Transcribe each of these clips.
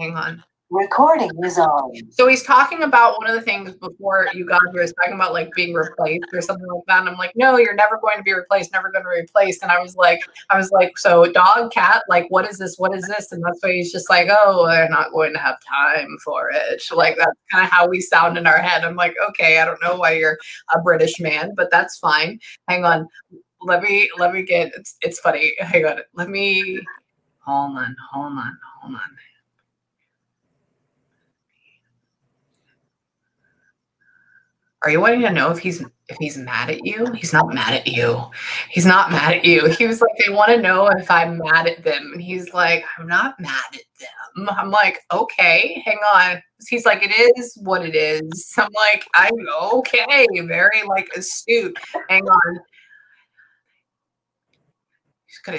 Hang on. Recording is on. So he's talking about one of the things before you got here is talking about like being replaced or something like that. And I'm like, no, you're never going to be replaced, never going to be replaced. And I was like, so dog, cat, like, what is this? What is this? And that's why he's just like, oh, they're not going to have time for it. Like, that's kind of how we sound in our head. I'm like, okay, I don't know why you're a British man, but that's fine. Hang on. Let me get, it's funny. Hang on. Hold on. Are you wanting to know if he's mad at you? He's not mad at you. He's not mad at you. He was like, they want to know if I'm mad at them. And he's like, I'm not mad at them. I'm like, okay, hang on. He's like, it is what it is. I'm like, I'm okay. Very like astute. Hang on.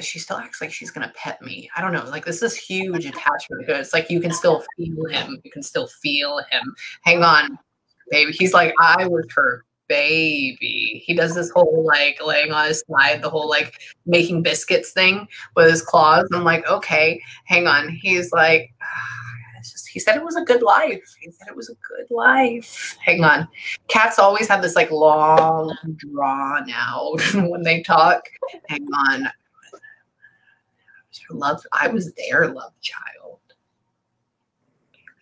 She still acts like she's gonna pet me. I don't know. Like this is huge attachment because it's like you can still feel him. You can still feel him. Hang on. Baby, he's like, I was her baby. He does this whole like laying on his side, the whole like making biscuits thing with his claws. I'm like, okay, hang on. He's like, he said it was a good life. He said it was a good life. Hang on. Cats always have this like long drawn out when they talk. Hang on. I was their love child.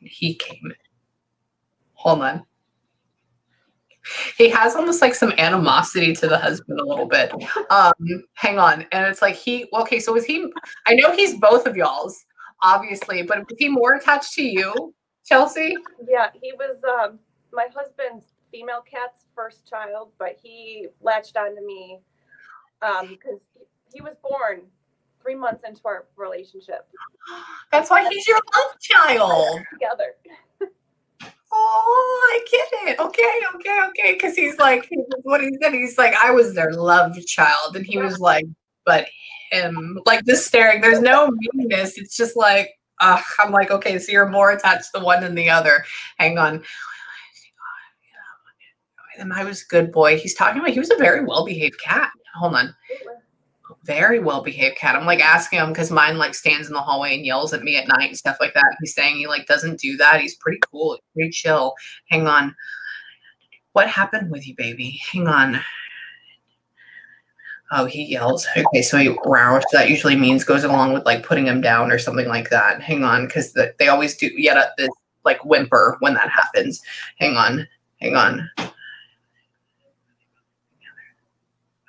He came in. Hold on. He has almost like some animosity to the husband a little bit. Hang on. And it's like so is he, I know he's both of y'all's, obviously, but was he more attached to you, Chelsea? Yeah, he was my husband's female cat's first child, but he latched onto me because he was born 3 months into our relationship. That's why he's your love child. Together. Oh, I get it. Okay. Because he's like, what he said, he's like, I was their love child. And he was like, but him, like this staring, there's no meanness. It's just like, I'm like, okay, so you're more attached to one than the other. Hang on. And I was a good boy. He's talking about, he was a very well-behaved cat. Hold on. Very well-behaved cat. I'm like asking him because mine like stands in the hallway and yells at me at night and stuff like that. He's saying he like doesn't do that. He's pretty cool. He's pretty chill. Hang on. What happened with you, baby? Hang on. Oh, he yells. Okay, so he growls. That usually means goes along with like putting him down or something like that. Hang on, because they always do yet this like whimper when that happens. Hang on.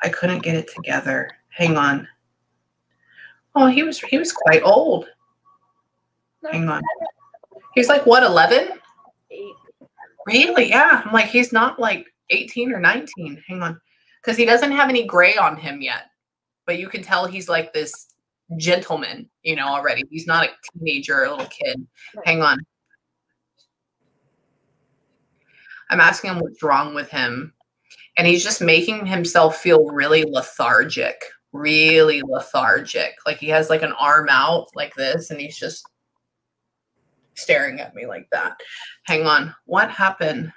I couldn't get it together. Hang on. Oh, he was quite old. Hang on. He's like what, 11? 8. Really? Yeah. I'm like, he's not like 18 or 19. Hang on. Because he doesn't have any gray on him yet. But you can tell he's like this gentleman, already. He's not a teenager or a little kid. Hang on. I'm asking him what's wrong with him. And he's just making himself feel really lethargic. Like he has like an arm out like this and he's just staring at me like that. Hang on. What happened?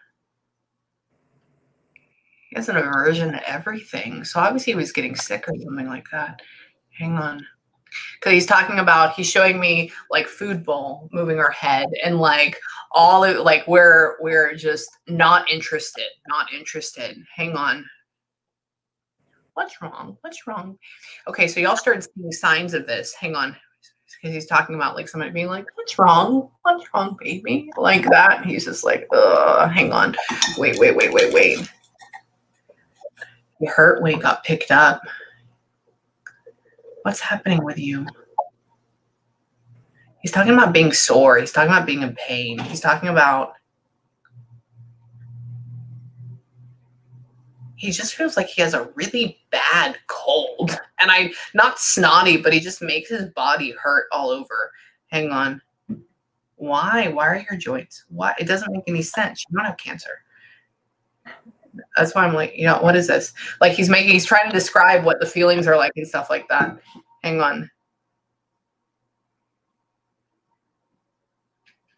He has an aversion to everything. So obviously he was getting sick or something like that. Hang on. Because he's showing me like food bowl moving her head and like all of like we're just not interested. Hang on. What's wrong? Okay, so y'all started seeing signs of this. Hang on. Because he's talking about like somebody being like, what's wrong, baby? Like that. And he's just like, hang on. Wait. You hurt when he got picked up. What's happening with you? He's talking about being sore. He's talking about being in pain. He's talking about he just feels like he has a really bad cold. And not snotty, but he just makes his body hurt all over. Hang on. Why? Why are your joints? Why? It doesn't make any sense. You don't have cancer. That's why I'm like, what is this? Like he's trying to describe what the feelings are like and stuff like that. Hang on.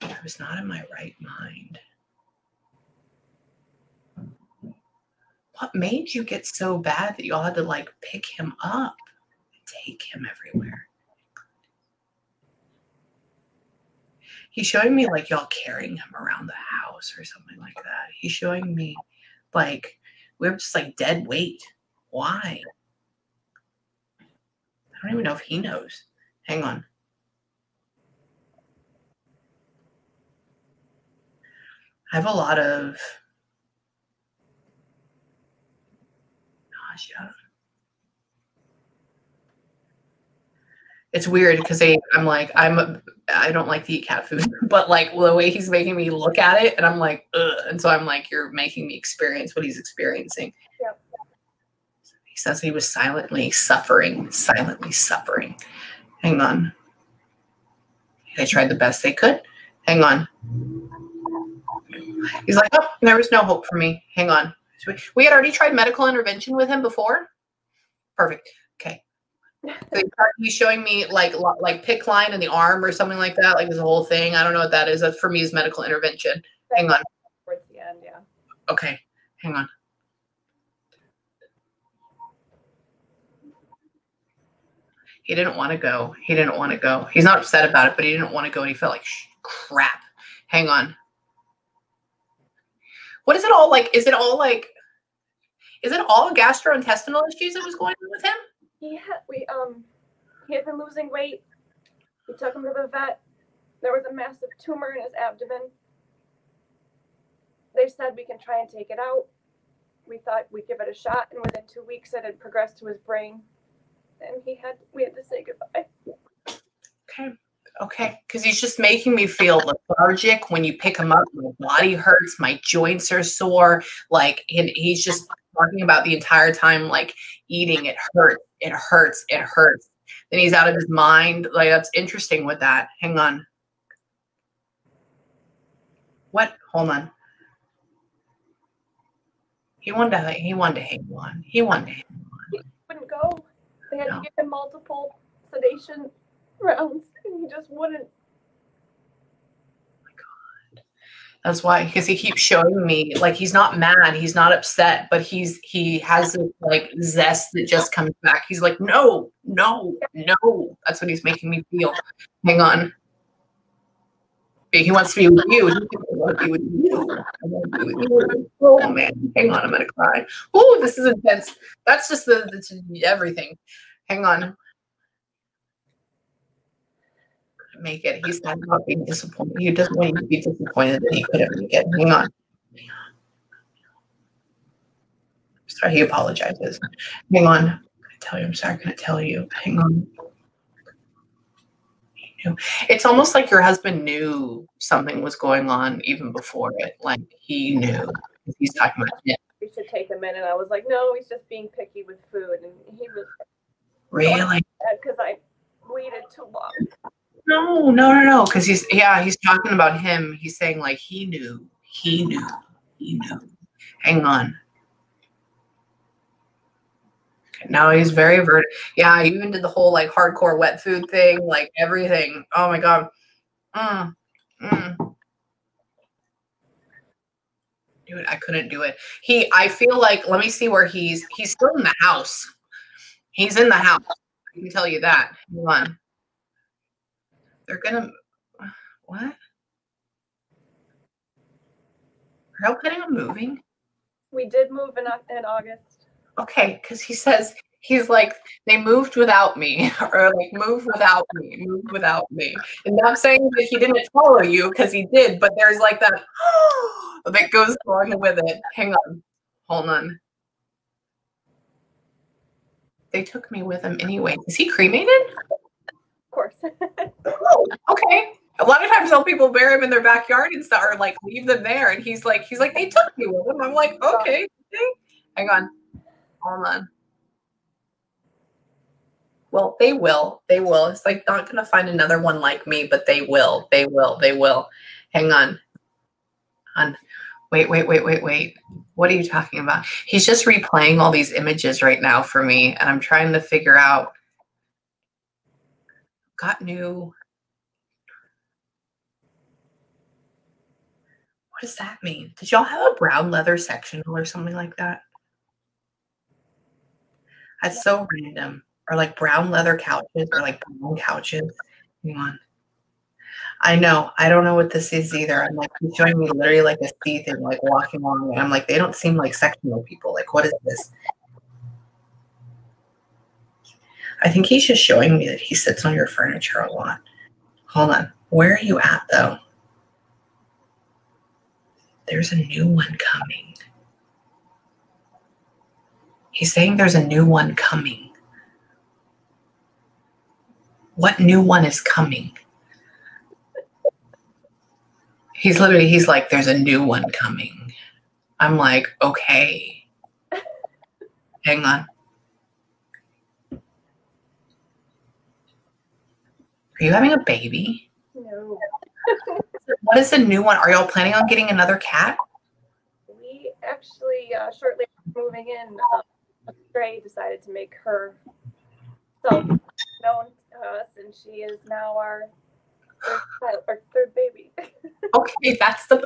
I was not in my right mind. What made you get so bad that you all had to like pick him up and take him everywhere? He's showing me like y'all carrying him around the house or something like that. He's showing me like we're just like dead weight. Why? I don't even know if he knows. Hang on. I have a lot of nausea. It's weird because I don't like to eat cat food, but like the way he's making me look at it, and I'm like, ugh. And so I'm like, you're making me experience what he's experiencing. Yep. He says he was silently suffering. Hang on. They tried the best they could. Hang on. He's like, oh, there was no hope for me. Hang on. We had already tried medical intervention with him before. Perfect. Okay. So he's showing me like PICC line in the arm or something like that. Like there's a whole thing. I don't know what that is. That for me is medical intervention. Hang on. Towards the end, yeah. Okay. Hang on. He didn't want to go. He's not upset about it, but he didn't want to go and he felt like crap. Hang on. What is it all like? Is it all gastrointestinal issues that was going on with him? He had been losing weight. We took him to the vet. There was a massive tumor in his abdomen. They said we can try and take it out. We thought we'd give it a shot, and within 2 weeks it had progressed to his brain. And we had to say goodbye. Okay. Because he's just making me feel lethargic when you pick him up. My body hurts. My joints are sore. Like, and he's just talking about the entire time, like eating. It hurts. Then he's out of his mind. Like, that's interesting with that. Hang on. What? Hold on. He wanted to hang on. He wouldn't go. They had to give him multiple sedation rounds, and he just wouldn't. Oh my God. That's why, because he keeps showing me, like, he's not mad, he's not upset, but he has this like zest that just comes back. He's like, no. That's what he's making me feel. Hang on. He wants to be with you. I want to be with you. Oh man, hang on, I'm gonna cry. Oh, this is intense. That's just everything. Hang on. Make it. He's not about being disappointed. He doesn't want you to be disappointed that he couldn't make it. Hang on. Sorry, he apologizes. Hang on. I'm sorry, can I tell you? Hang on. It's almost like your husband knew something was going on even before it. Like he knew. He's talking about it. We should take him in, and I was like, no, he's just being picky with food, and he was really because I waited too long. No. Because he's talking about him. He's saying like he knew. Hang on. Now he's very averted. Yeah, he even did the whole like hardcore wet food thing, like everything. Oh my God. Dude, I couldn't do it. I feel like, let me see where he's still in the house. He's in the house. I can tell you that. Hang on. They're gonna, what? Are y'all planning on moving? We did move in August. Okay, because he's like, they moved without me, or like moved without me. And I'm saying that he didn't follow you, because he did, but there's like that that goes along with it. Hang on. Hold on. They took me with him anyway. Is he cremated? Of course. Oh, okay. A lot of times some people bury him in their backyard and stuff, or like leave them there. And he's like, they took me with him. I'm like, okay. Hang on. Hold on. Well, they will. It's like not gonna find another one like me, but they will. Hang on. Wait. What are you talking about? He's just replaying all these images right now for me, and I'm trying to figure out. Got new. What does that mean? Did y'all have a brown leather sectional or something like that? That's so random. Or like brown leather couches or like brown couches. Hang on. I know. I don't know what this is either. I'm like, he's showing me literally like a sea thing, like walking along. And I'm like, they don't seem like sectional people. Like, what is this? I think he's just showing me that he sits on your furniture a lot. Hold on. Where are you at, though? There's a new one coming. He's saying there's a new one coming. What new one is coming? He's like, there's a new one coming. I'm like, okay. Hang on. Are you having a baby? No. What is the new one? Are y'all planning on getting another cat? We actually, shortly after moving in, Stray decided to make her self known to us, and she is now our third baby. Okay,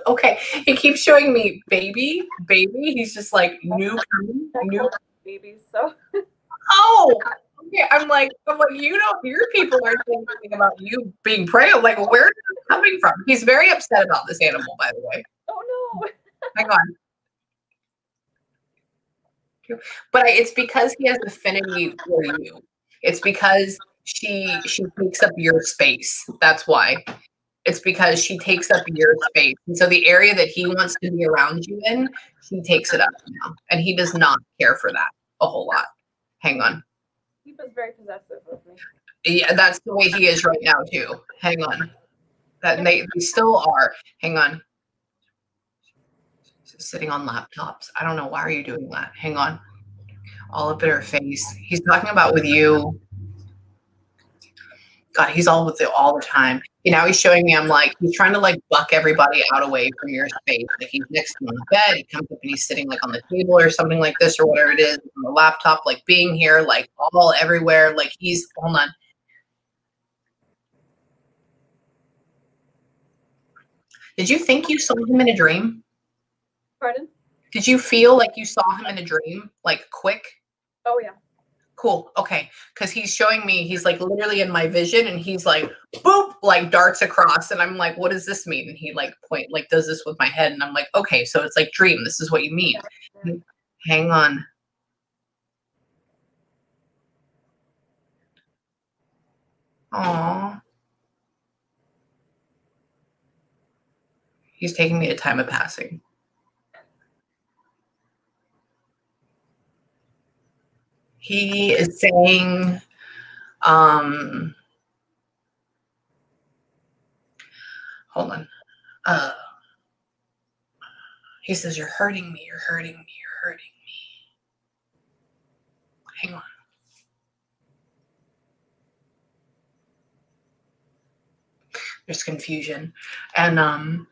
okay. He keeps showing me baby. He's just like new coming, new babies. So. Oh, okay. I'm like, you don't hear people are saying anything about you being pregnant. Like, where is this coming from? He's very upset about this animal, by the way. Oh no. Hang on. But it's because he has affinity for you. It's because she takes up your space. That's why. It's because she takes up your space. And so the area that he wants to be around you in, she takes it up now. And he does not care for that a whole lot. Hang on. He was very possessive of me. Yeah, that's the way he is right now too. Hang on. That they still are. Hang on. Sitting on laptops. I don't know. Why are you doing that? Hang on. All up in her face. He's talking about with you. God, he's all with it all the time. Now he's showing me, I'm like, he's trying to like buck everybody out away from your space. Like he's next to me on the bed. He comes up and he's sitting like on the table or something like this or whatever it is on the laptop, like being here, like all everywhere. Like he's, hold on. Did you think you saw him in a dream? Pardon? Did you feel like you saw him in a dream, like quick? Oh yeah. Cool. Okay. Because he's showing me, he's like literally in my vision and he's like, boop, like darts across. And I'm like, what does this mean? And he like does this with my head. And I'm like, okay, so it's like dream. This is what you mean. Yeah. Hang on. Aw. He's taking me to time of passing. He is saying, hold on. He says, you're hurting me, you're hurting me, you're hurting me. Hang on. There's confusion. And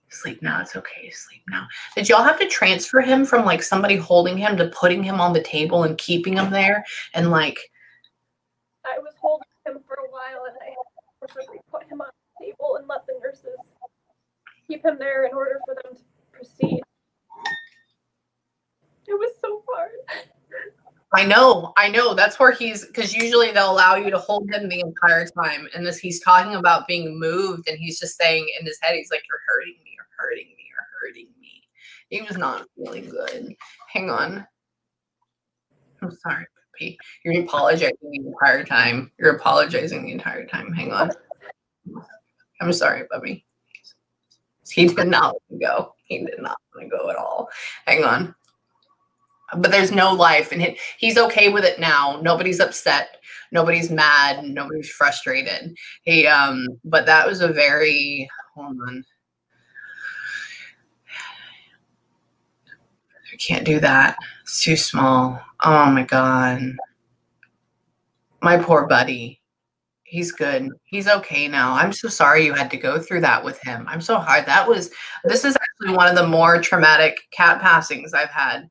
sleep now, it's okay, sleep now. Did y'all have to transfer him from like somebody holding him to putting him on the table and keeping him there? And like I was holding him for a while and I had to put him on the table and let the nurses keep him there in order for them to proceed. It was so hard. I know. That's where because usually they'll allow you to hold him the entire time. And this, he's talking about being moved and he's just saying in his head, he's like, you're hurting me, you're hurting me, you're hurting me. He was not feeling good. Hang on. I'm sorry, puppy. You're apologizing the entire time. You're apologizing the entire time. Hang on. I'm sorry, puppy. He did not want to go. He did not want to go at all. Hang on. But there's no life and he's okay with it now. Nobody's upset. Nobody's mad. Nobody's frustrated. But that was a very, hold on. I can't do that. It's too small. Oh my God. My poor buddy. He's good. He's okay now. I'm so sorry you had to go through that with him. I'm so hard. This is actually one of the more traumatic cat passings I've had.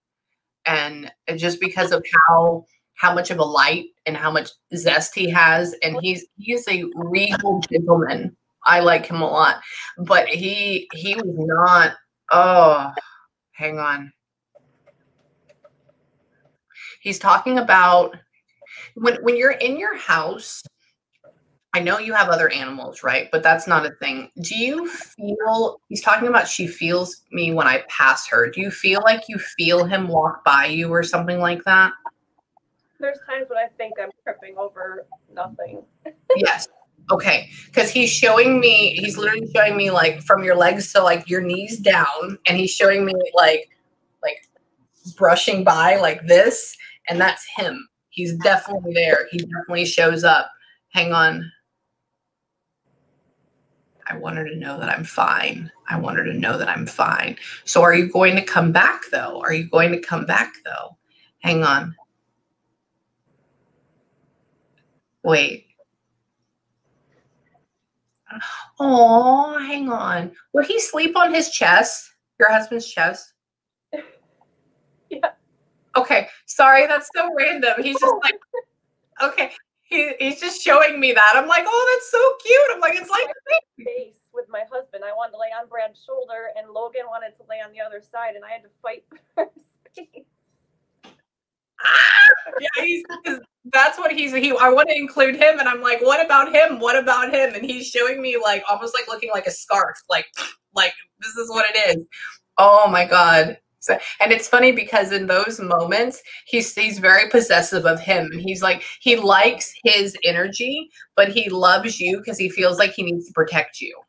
And just because of how much of a light and how much zest he has, and he is a regal gentleman. I like him a lot, but he was not. Oh, hang on. He's talking about when you're in your house I know you have other animals, right? But that's not a thing. Do you feel, he's talking about she feels me when I pass her. Do you feel like you feel him walk by you or something like that? There's times when I think I'm tripping over nothing. Yes. Okay. Because he's literally showing me like from your legs to like your knees down, and he's showing me like brushing by like this, and that's him. He's definitely there. He definitely shows up. Hang on. I want her to know that I'm fine. I want her to know that I'm fine. So are you going to come back though? Are you going to come back though? Hang on. Wait. Oh, hang on. Would he sleep on his chest? Your husband's chest? Yeah. Okay. Sorry, that's so random. He's just like, okay. He's just showing me that. I'm like, oh, that's so cute. I'm like, it's like face with my husband. I wanted to lay on Brad's shoulder, and Logan wanted to lay on the other side, and I had to fight for space. Yeah, that's what I want to include him, and I'm like, what about him? What about him? And he's showing me like almost like looking like a scarf, like this is what it is. Oh my God. So, and it's funny because in those moments, he's very possessive of him. And he's like, he likes his energy, but he loves you because he feels like he needs to protect you.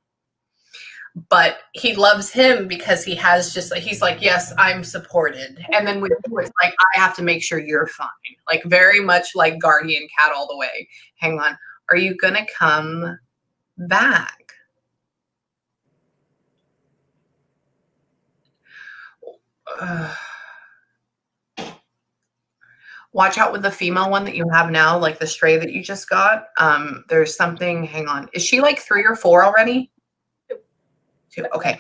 But he loves him because he's like, yes, I'm supported. And then with you, it's like, I have to make sure you're fine. Like very much like guardian cat all the way. Hang on. Are you going to come back? Watch out with the female one that you have now, like the stray that you just got. There's something, hang on. Is she like 3 or 4 already? 2. Okay.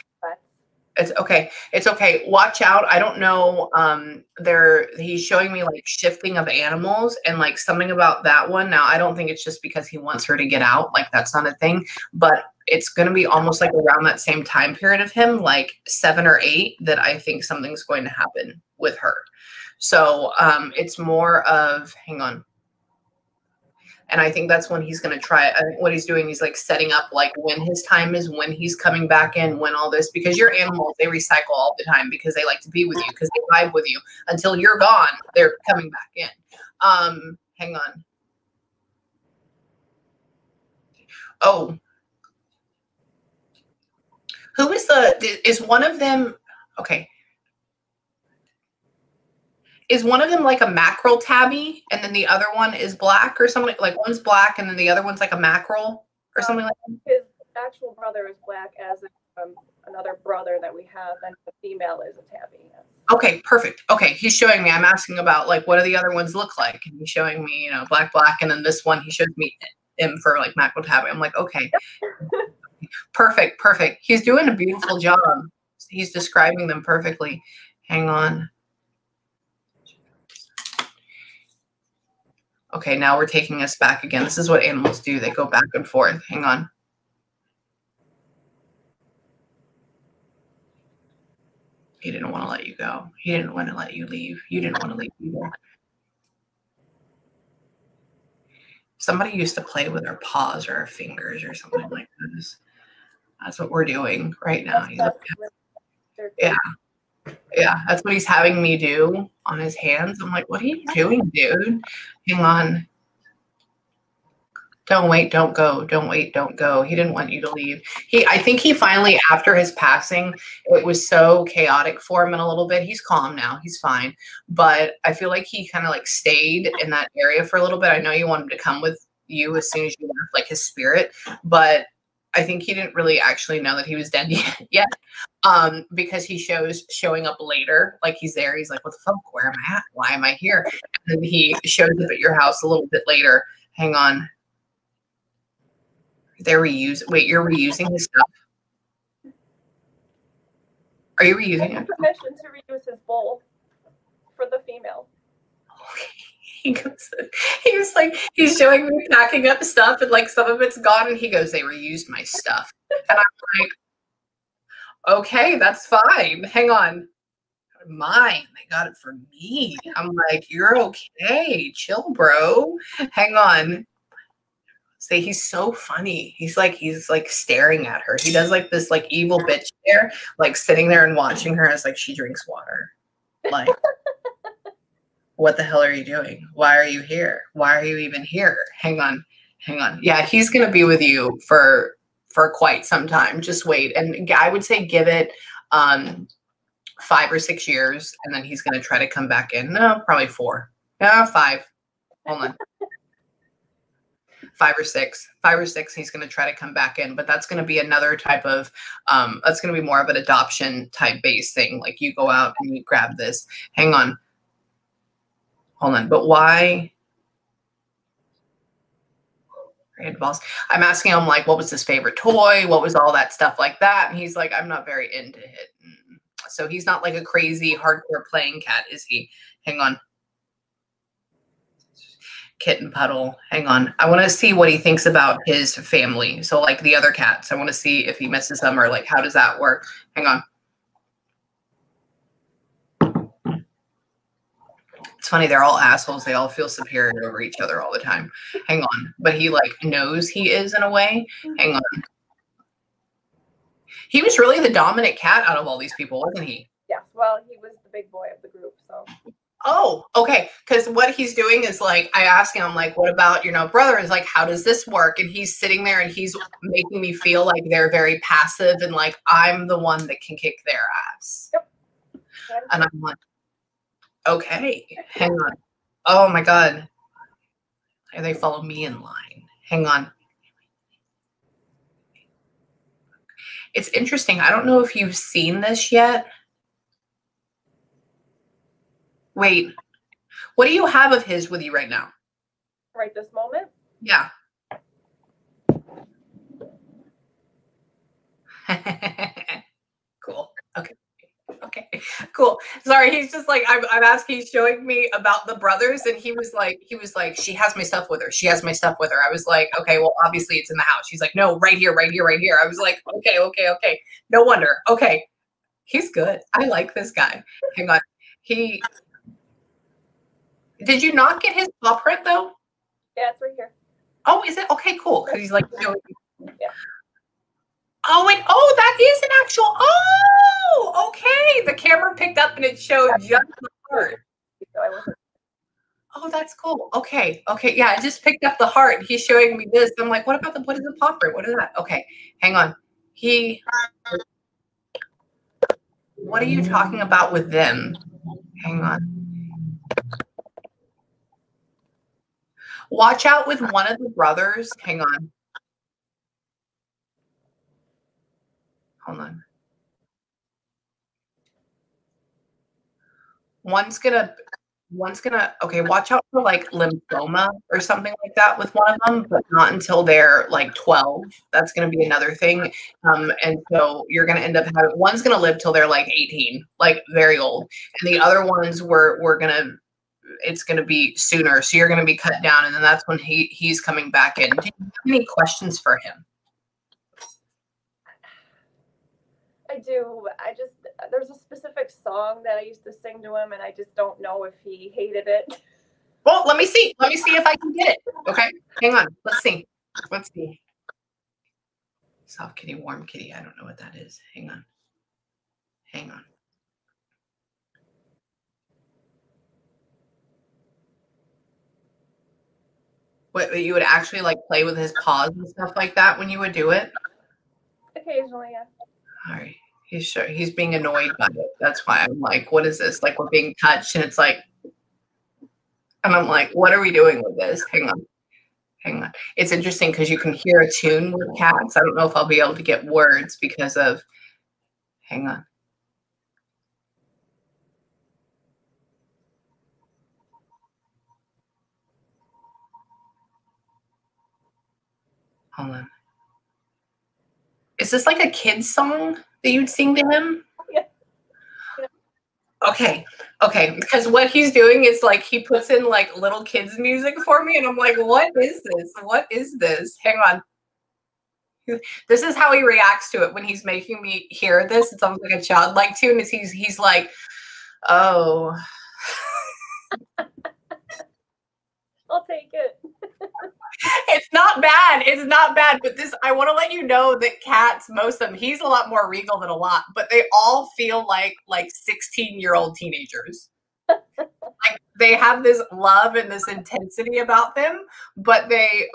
It's okay. It's okay. Watch out. I don't know. He's showing me like shifting of animals and like something about that one. Now, I don't think it's just because he wants her to get out. Like that's not a thing, but it's going to be almost like around that same time period of him, like 7 or 8, that I think something's going to happen with her. So it's more of, hang on. And I think that's when he's going to try. I think what he's doing, he's like setting up like when his time is, when he's coming back in, when all this, because your animals, they recycle all the time because they like to be with you, because they vibe with you. Until you're gone, they're coming back in. Hang on. Oh. Who is one of them? Okay. Is one of them like a mackerel tabby and then the other one is black or something? Like one's black and then the other one's like a mackerel or something like that? His actual brother is black, as another brother that we have, and the female is a tabby. Yes. Okay, perfect. Okay, he's showing me. I'm asking about like what do the other ones look like? And he's showing me, black, and then this one he shows me him for like mackerel tabby. I'm like, okay. Perfect. He's doing a beautiful job. He's describing them perfectly. Hang on. Okay, now we're taking us back again. This is what animals do. They go back and forth. Hang on. He didn't want to let you go. He didn't want to let you leave. You didn't want to leave either. Somebody used to play with our paws or our fingers or something like this. That's what we're doing right now. Yeah. Yeah, that's what he's having me do on his hands. I'm like, what are you doing, dude? Hang on. Don't wait, don't go. Don't wait, don't go. He didn't want you to leave. I think he finally, after his passing, it was so chaotic for him in a little bit. He's calm now. He's fine. But I feel like he kind of like stayed in that area for a little bit. I know you wanted to come with you as soon as you left, like his spirit. But I think he didn't really actually know that he was dead yet. Because he showing up later, like he's there. He's like, what the fuck? Where am I at? Why am I here? And then he shows up at your house a little bit later. Hang on. Wait, you're reusing his stuff? Are you reusing it? Permission to reuse his bowl for the female. He was like, he's showing me packing up stuff and like some of it's gone, and he goes, they reused my stuff. And I'm like, okay, that's fine. Hang on. Mine. They got it for me. I'm like, you're okay. Chill, bro. Hang on. See, he's so funny. He's like staring at her. He does like this like evil bitch stare, like sitting there and watching her as like she drinks water. Like, what the hell are you doing? Why are you here? Why are you even here? Hang on. Hang on. Yeah, he's gonna be with you for quite some time. Just wait. And I would say give it 5 or 6 years, and then he's gonna try to come back in. No, probably 4. No, 5. Hold on. 5 or 6. 5 or 6, he's going to try to come back in, but that's going to be another type of that's going to be more of an adoption type based thing. Like you go out and you grab this. Hang on. Hold on. But why? Balls. I'm asking him like, what was his favorite toy? What was all that stuff like that? And he's like, I'm not very into it. So he's not like a crazy hardcore playing cat, is he? Hang on. Kitten Puddle. Hang on. I want to see what he thinks about his family. So like the other cats, I want to see if he misses them or like, how does that work? Hang on. It's funny. They're all assholes. They all feel superior over each other all the time. Hang on. But he like knows he is in a way. Hang on. He was really the dominant cat out of all these people, wasn't he? Yes. Well, he was the big boy of the group. So. Oh, okay. Because what he's doing is like, I ask him, like, what about, brother is like, how does this work? And he's sitting there and he's making me feel like they're very passive and like I'm the one that can kick their ass. Yep. And I'm like, okay, hang on. Oh my God. They follow me in line. Hang on. It's interesting. I don't know if you've seen this yet. Wait, what do you have of his with you right now? Right this moment? Yeah. Cool. Okay. Okay. Cool. Sorry, he's just like I'm asking. He's showing me about the brothers, and he was like, she has my stuff with her. She has my stuff with her. I was like, okay, well, obviously it's in the house. She's like, no, right here, right here, right here. I was like, okay. No wonder. Okay, he's good. I like this guy. Hang on. Did you not get his paw print though? Yeah, it's right here. Oh, is it? Okay, cool. Because he's like, yeah. Oh, that is an actual. Oh, okay. The camera picked up and it showed just the heart. Oh, that's cool. Okay. Yeah, I just picked up the heart. He's showing me this. I'm like, what is the paw print? What is that? Okay, hang on. What are you talking about with them? Hang on. Watch out with one of the brothers. Hang on. Hold on. One's gonna, okay, watch out for like lymphoma or something like that with one of them, but not until they're like 12. That's gonna be another thing. And so you're gonna end up having, one's gonna live till they're like 18, like very old. And the other ones it's gonna be sooner. So you're gonna be cut down, and then that's when he's coming back in. Do you have any questions for him? I do. There's a specific song that I used to sing to him, and I just don't know if he hated it. Well, let me see. Let me see if I can get it. Okay, hang on. Let's see. Soft kitty, warm kitty. I don't know what that is. Hang on. What, you would actually like play with his paws and stuff like that when you would do it? Occasionally, yeah. All right. He's being annoyed by it. That's why I'm like, what is this? Like we're being touched, and it's like, and I'm like, what are we doing with this? Hang on. It's interesting because you can hear a tune with cats. I don't know if I'll be able to get words because of, hang on. Hold on. Is this like a kid's song that you'd sing to him? Yeah. Okay. Because what he's doing is like he puts in like little kids music for me, and I'm like, what is this? Hang on. This is how he reacts to it when he's making me hear this. It's almost like a childlike tune. He's like, oh. I'll take it. It's not bad. bad. It's not bad. But this, I want to let you know that cats, most of them, he's a lot more regal than a lot, but they all feel like 16-year-old teenagers. Like they have this love and this intensity about them, but they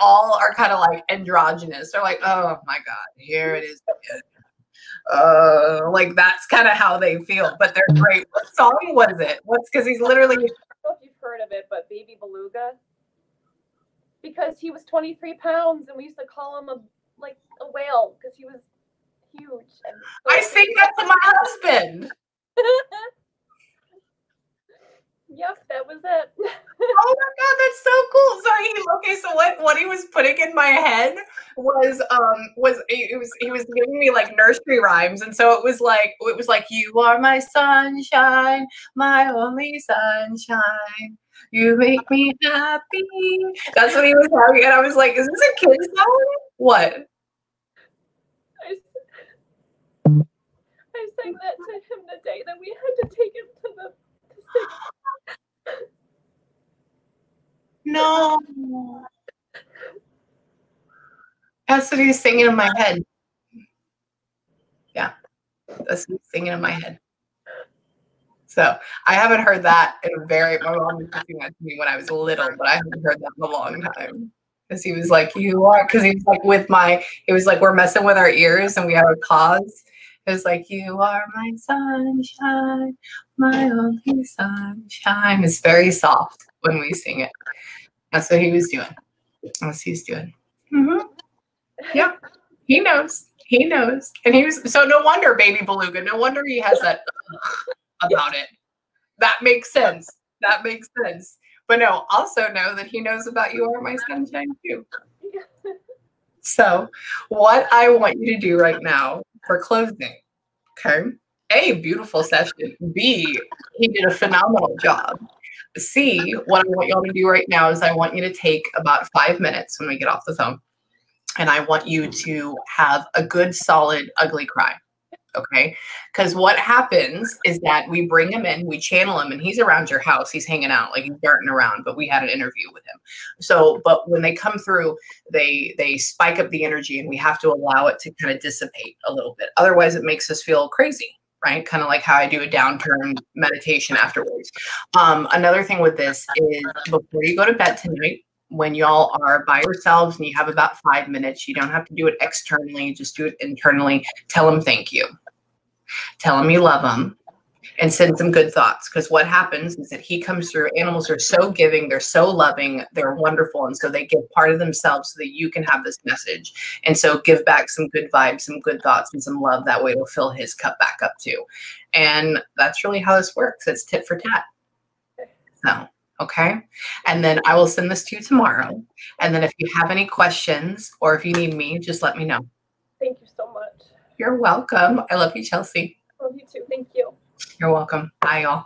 all are kind of like androgynous. They're like, oh my God, here it is again. Like that's kind of how they feel, but they're great. What song was it? Because he's literally. I don't know if you've heard of it, but Baby Beluga. Because he was 23 pounds, and we used to call him a whale because he was huge. And so I sing that to my husband. Yep, that was it. Oh my God, that's so cool. So what he was putting in my head was he was giving me like nursery rhymes, and so it was like you are my sunshine, my only sunshine. You make me happy. That's what he was having, and I was like, is this a kid's song? What? I sang that to him the day that we had to take him to the No. That's what he's singing in my head. Yeah. That's what he's singing in my head. So I haven't heard that my mom was singing that to me when I was little, but I haven't heard that in a long time. Because he was like, he was like it was like we're messing with our ears and we have a pause. It was like, you are my sunshine, my only sunshine. It's very soft when we sing it. That's what he was doing. That's what he's doing. Mm-hmm. Yeah, he knows. He knows. And so no wonder Baby Beluga, no wonder he has that about it. That makes sense. That makes sense. But no, also know that he knows about You Are My Sunshine too. So what I want you to do right now for closing, okay? A, beautiful session. B, he did a phenomenal job. C, what I want y'all to do right now is I want you to take about 5 minutes when we get off the phone, and I want you to have a good, solid, ugly cry. Okay? Because what happens is that we bring him in, we channel him, and he's around your house. He's hanging out, like he's darting around, but we had an interview with him. So, but when they come through, they spike up the energy, and we have to allow it to kind of dissipate a little bit. Otherwise, it makes us feel crazy, right? Kind of like how I do a downturn meditation afterwards. Another thing with this is before you go to bed tonight, when y'all are by yourselves and you have about 5 minutes, you don't have to do it externally, just do it internally. Tell them thank you. Tell them you love them and send some good thoughts. Because what happens is that he comes through. Animals are so giving, they're so loving, they're wonderful. And so they give part of themselves so that you can have this message. And so give back some good vibes, some good thoughts, and some love. That way it'll fill his cup back up too. And that's really how this works. It's tit for tat. So. Okay. And then I will send this to you tomorrow. And then if you have any questions or if you need me, just let me know. Thank you so much. You're welcome. I love you, Chelsea. Love you too. Thank you. You're welcome. Bye, y'all.